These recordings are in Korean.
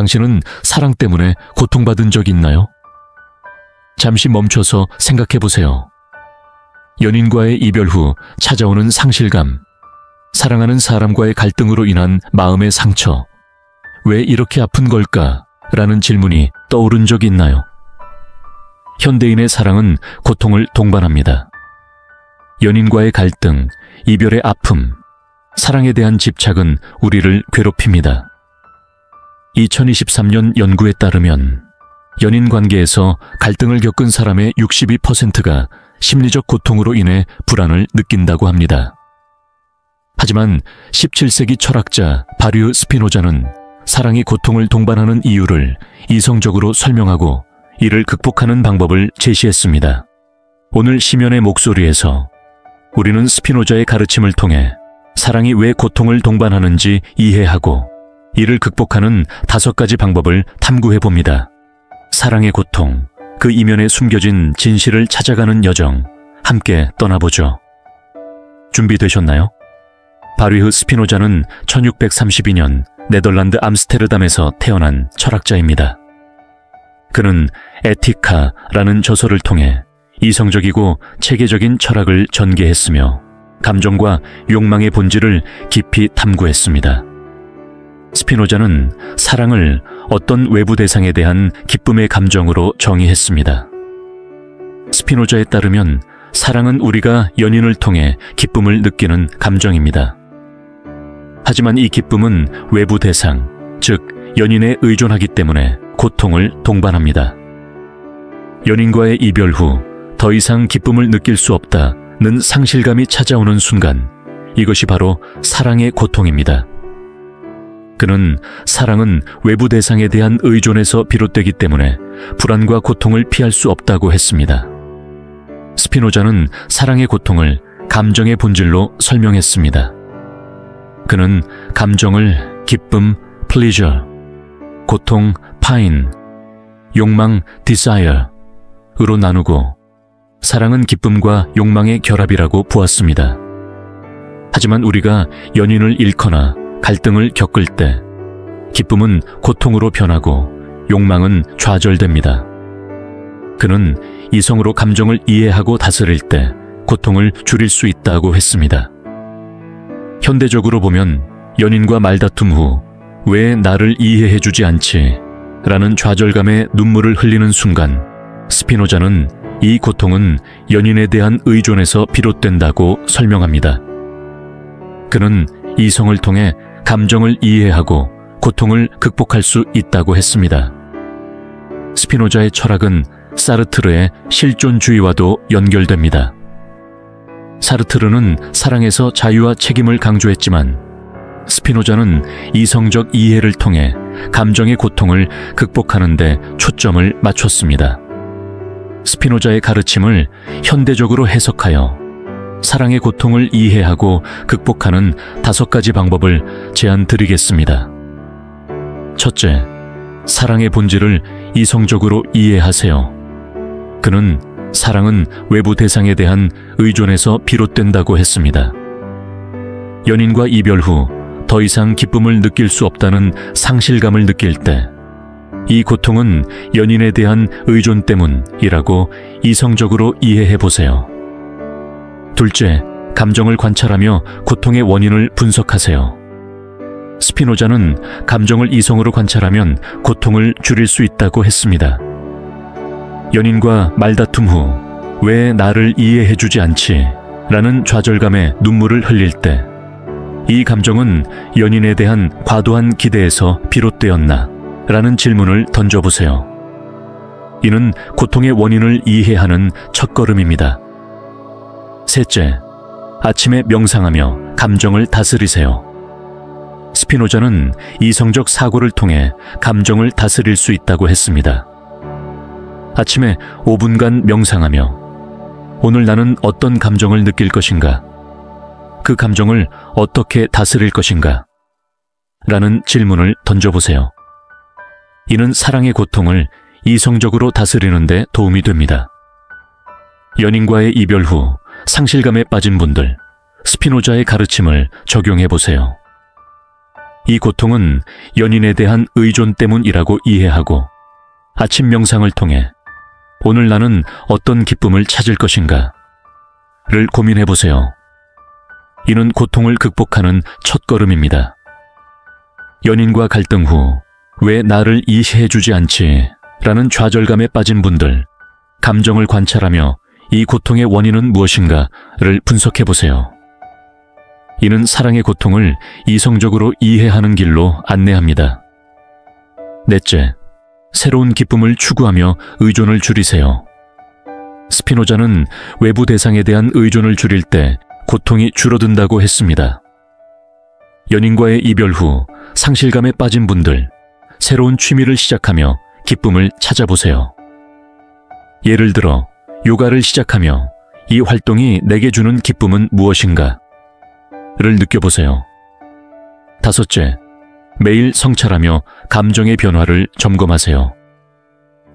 당신은 사랑 때문에 고통받은 적 있나요? 잠시 멈춰서 생각해 보세요. 연인과의 이별 후 찾아오는 상실감, 사랑하는 사람과의 갈등으로 인한 마음의 상처, 왜 이렇게 아픈 걸까? 라는 질문이 떠오른 적 있나요? 현대인의 사랑은 고통을 동반합니다. 연인과의 갈등, 이별의 아픔, 사랑에 대한 집착은 우리를 괴롭힙니다. 2023년 연구에 따르면 연인 관계에서 갈등을 겪은 사람의 62%가 심리적 고통으로 인해 불안을 느낀다고 합니다. 하지만 17세기 철학자 바류 스피노자는 사랑이 고통을 동반하는 이유를 이성적으로 설명하고 이를 극복하는 방법을 제시했습니다. 오늘 시면의 목소리에서 우리는 스피노자의 가르침을 통해 사랑이 왜 고통을 동반하는지 이해하고 이를 극복하는 5가지 방법을 탐구해봅니다. 사랑의 고통, 그 이면에 숨겨진 진실을 찾아가는 여정, 함께 떠나보죠. 준비되셨나요? 바류흐 스피노자는 1632년 네덜란드 암스테르담에서 태어난 철학자입니다. 그는 에티카라는 저서를 통해 이성적이고 체계적인 철학을 전개했으며 감정과 욕망의 본질을 깊이 탐구했습니다. 스피노자는 사랑을 어떤 외부 대상에 대한 기쁨의 감정으로 정의했습니다. 스피노자에 따르면 사랑은 우리가 연인을 통해 기쁨을 느끼는 감정입니다. 하지만 이 기쁨은 외부 대상, 즉 연인에 의존하기 때문에 고통을 동반합니다. 연인과의 이별 후 더 이상 기쁨을 느낄 수 없다는 상실감이 찾아오는 순간, 이것이 바로 사랑의 고통입니다. 그는 사랑은 외부 대상에 대한 의존에서 비롯되기 때문에 불안과 고통을 피할 수 없다고 했습니다. 스피노자는 사랑의 고통을 감정의 본질로 설명했습니다. 그는 감정을 기쁨, pleasure, 고통, pain, 욕망, desire으로 나누고 사랑은 기쁨과 욕망의 결합이라고 보았습니다. 하지만 우리가 연인을 잃거나 갈등을 겪을 때 기쁨은 고통으로 변하고 욕망은 좌절됩니다. 그는 이성으로 감정을 이해하고 다스릴 때 고통을 줄일 수 있다고 했습니다. 현대적으로 보면 연인과 말다툼 후 왜 나를 이해해주지 않지? 라는 좌절감에 눈물을 흘리는 순간 스피노자는 이 고통은 연인에 대한 의존에서 비롯된다고 설명합니다. 그는 이성을 통해 감정을 이해하고 고통을 극복할 수 있다고 했습니다. 스피노자의 철학은 사르트르의 실존주의와도 연결됩니다. 사르트르는 사랑에서 자유와 책임을 강조했지만 스피노자는 이성적 이해를 통해 감정의 고통을 극복하는 데 초점을 맞췄습니다. 스피노자의 가르침을 현대적으로 해석하여 사랑의 고통을 이해하고 극복하는 5가지 방법을 제안드리겠습니다. 첫째, 사랑의 본질을 이성적으로 이해하세요. 그는 사랑은 외부 대상에 대한 의존에서 비롯된다고 했습니다. 연인과 이별 후 더 이상 기쁨을 느낄 수 없다는 상실감을 느낄 때 이 고통은 연인에 대한 의존 때문이라고 이성적으로 이해해 보세요. 둘째, 감정을 관찰하며 고통의 원인을 분석하세요. 스피노자는 감정을 이성으로 관찰하면 고통을 줄일 수 있다고 했습니다. 연인과 말다툼 후 왜 나를 이해해주지 않지? 라는 좌절감에 눈물을 흘릴 때 이 감정은 연인에 대한 과도한 기대에서 비롯되었나? 라는 질문을 던져보세요. 이는 고통의 원인을 이해하는 첫걸음입니다. 셋째, 아침에 명상하며 감정을 다스리세요. 스피노자는 이성적 사고를 통해 감정을 다스릴 수 있다고 했습니다. 아침에 5분간 명상하며 오늘 나는 어떤 감정을 느낄 것인가? 그 감정을 어떻게 다스릴 것인가? 라는 질문을 던져보세요. 이는 사랑의 고통을 이성적으로 다스리는 데 도움이 됩니다. 연인과의 이별 후 상실감에 빠진 분들, 스피노자의 가르침을 적용해 보세요. 이 고통은 연인에 대한 의존 때문이라고 이해하고 아침 명상을 통해 오늘 나는 어떤 기쁨을 찾을 것인가 를 고민해 보세요. 이는 고통을 극복하는 첫걸음입니다. 연인과 갈등 후 왜 나를 이해해 주지 않지? 라는 좌절감에 빠진 분들, 감정을 관찰하며 이 고통의 원인은 무엇인가를 분석해 보세요. 이는 사랑의 고통을 이성적으로 이해하는 길로 안내합니다. 넷째, 새로운 기쁨을 추구하며 의존을 줄이세요. 스피노자는 외부 대상에 대한 의존을 줄일 때 고통이 줄어든다고 했습니다. 연인과의 이별 후 상실감에 빠진 분들, 새로운 취미를 시작하며 기쁨을 찾아보세요. 예를 들어 요가를 시작하며 이 활동이 내게 주는 기쁨은 무엇인가? 를 느껴보세요. 다섯째, 매일 성찰하며 감정의 변화를 점검하세요.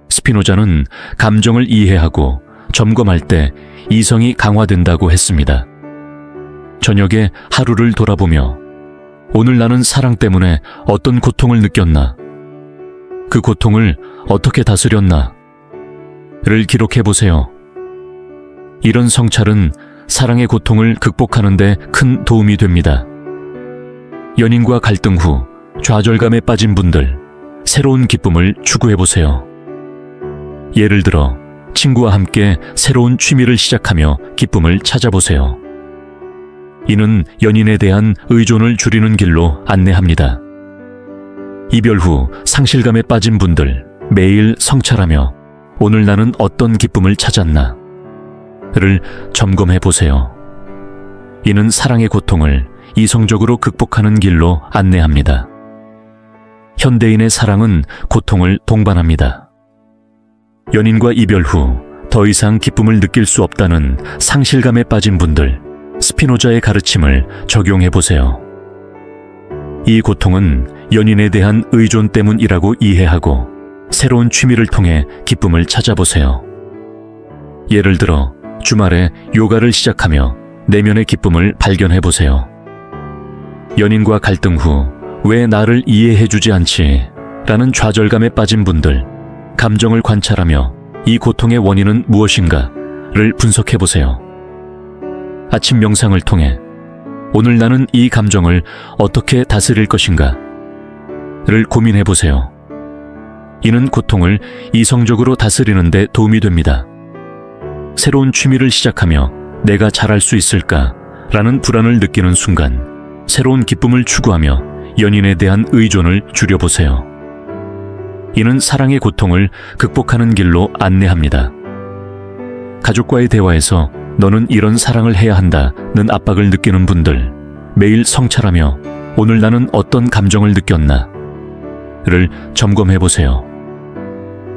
스피노자는 감정을 이해하고 점검할 때 이성이 강화된다고 했습니다. 저녁에 하루를 돌아보며 오늘 나는 사랑 때문에 어떤 고통을 느꼈나? 그 고통을 어떻게 다스렸나? 를 기록해 보세요. 이런 성찰은 사랑의 고통을 극복하는 데 큰 도움이 됩니다. 연인과 갈등 후 좌절감에 빠진 분들, 새로운 기쁨을 추구해 보세요. 예를 들어 친구와 함께 새로운 취미를 시작하며 기쁨을 찾아보세요. 이는 연인에 대한 의존을 줄이는 길로 안내합니다. 이별 후 상실감에 빠진 분들, 매일 성찰하며 오늘 나는 어떤 기쁨을 찾았나? 를 점검해 보세요. 이는 사랑의 고통을 이성적으로 극복하는 길로 안내합니다. 현대인의 사랑은 고통을 동반합니다. 연인과 이별 후 더 이상 기쁨을 느낄 수 없다는 상실감에 빠진 분들, 스피노자의 가르침을 적용해 보세요. 이 고통은 연인에 대한 의존 때문이라고 이해하고 새로운 취미를 통해 기쁨을 찾아보세요. 예를 들어 주말에 요가를 시작하며 내면의 기쁨을 발견해 보세요. 연인과 갈등 후 왜 나를 이해해 주지 않지? 라는 좌절감에 빠진 분들, 감정을 관찰하며 이 고통의 원인은 무엇인가? 를 분석해 보세요. 아침 명상을 통해 오늘 나는 이 감정을 어떻게 다스릴 것인가? 를 고민해 보세요. 이는 고통을 이성적으로 다스리는 데 도움이 됩니다. 새로운 취미를 시작하며 내가 잘할 수 있을까? 라는 불안을 느끼는 순간 새로운 기쁨을 추구하며 연인에 대한 의존을 줄여보세요. 이는 사랑의 고통을 극복하는 길로 안내합니다. 가족과의 대화에서 너는 이런 사랑을 해야 한다는 압박을 느끼는 분들, 매일 성찰하며 오늘 나는 어떤 감정을 느꼈나? 를 점검해 보세요.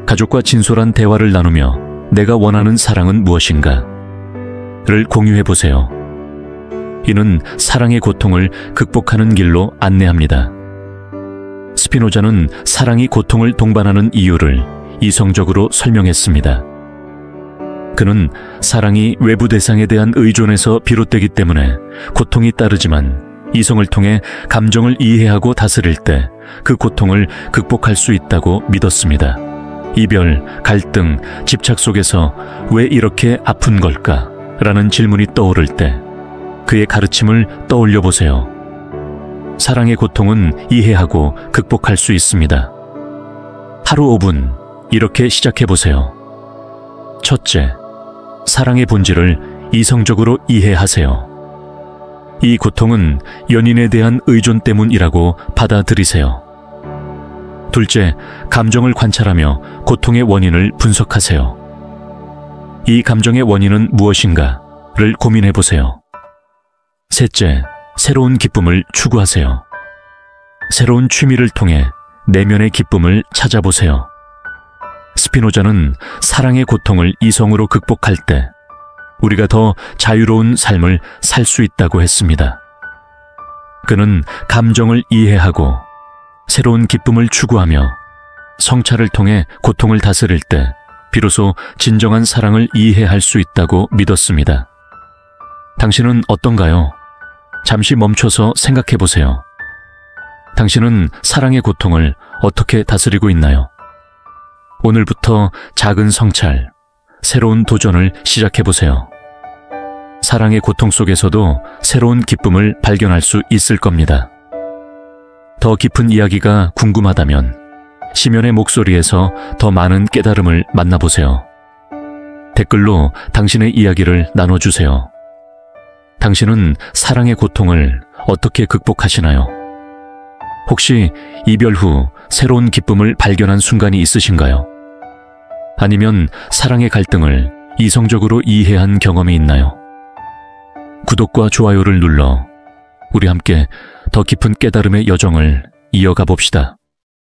가족과 진솔한 대화를 나누며 내가 원하는 사랑은 무엇인가? 를 공유해 보세요. 이는 사랑의 고통을 극복하는 길로 안내합니다. 스피노자는 사랑이 고통을 동반하는 이유를 이성적으로 설명했습니다. 그는 사랑이 외부 대상에 대한 의존에서 비롯되기 때문에 고통이 따르지만 이성을 통해 감정을 이해하고 다스릴 때 그 고통을 극복할 수 있다고 믿었습니다. 이별, 갈등, 집착 속에서 왜 이렇게 아픈 걸까? 라는 질문이 떠오를 때 그의 가르침을 떠올려 보세요. 사랑의 고통은 이해하고 극복할 수 있습니다. 하루 5분 이렇게 시작해 보세요. 첫째, 사랑의 본질을 이성적으로 이해하세요. 이 고통은 연인에 대한 의존 때문이라고 받아들이세요. 둘째, 감정을 관찰하며 고통의 원인을 분석하세요. 이 감정의 원인은 무엇인가?를 고민해 보세요. 셋째, 새로운 기쁨을 추구하세요. 새로운 취미를 통해 내면의 기쁨을 찾아보세요. 스피노자는 사랑의 고통을 이성으로 극복할 때 우리가 더 자유로운 삶을 살 수 있다고 했습니다. 그는 감정을 이해하고 새로운 기쁨을 추구하며 성찰을 통해 고통을 다스릴 때 비로소 진정한 사랑을 이해할 수 있다고 믿었습니다. 당신은 어떤가요? 잠시 멈춰서 생각해 보세요. 당신은 사랑의 고통을 어떻게 다스리고 있나요? 오늘부터 작은 성찰, 새로운 도전을 시작해보세요. 사랑의 고통 속에서도 새로운 기쁨을 발견할 수 있을 겁니다. 더 깊은 이야기가 궁금하다면 심연의 목소리에서 더 많은 깨달음을 만나보세요. 댓글로 당신의 이야기를 나눠주세요. 당신은 사랑의 고통을 어떻게 극복하시나요? 혹시 이별 후 새로운 기쁨을 발견한 순간이 있으신가요? 아니면 사랑의 갈등을 이성적으로 이해한 경험이 있나요? 구독과 좋아요를 눌러 우리 함께 더 깊은 깨달음의 여정을 이어가 봅시다.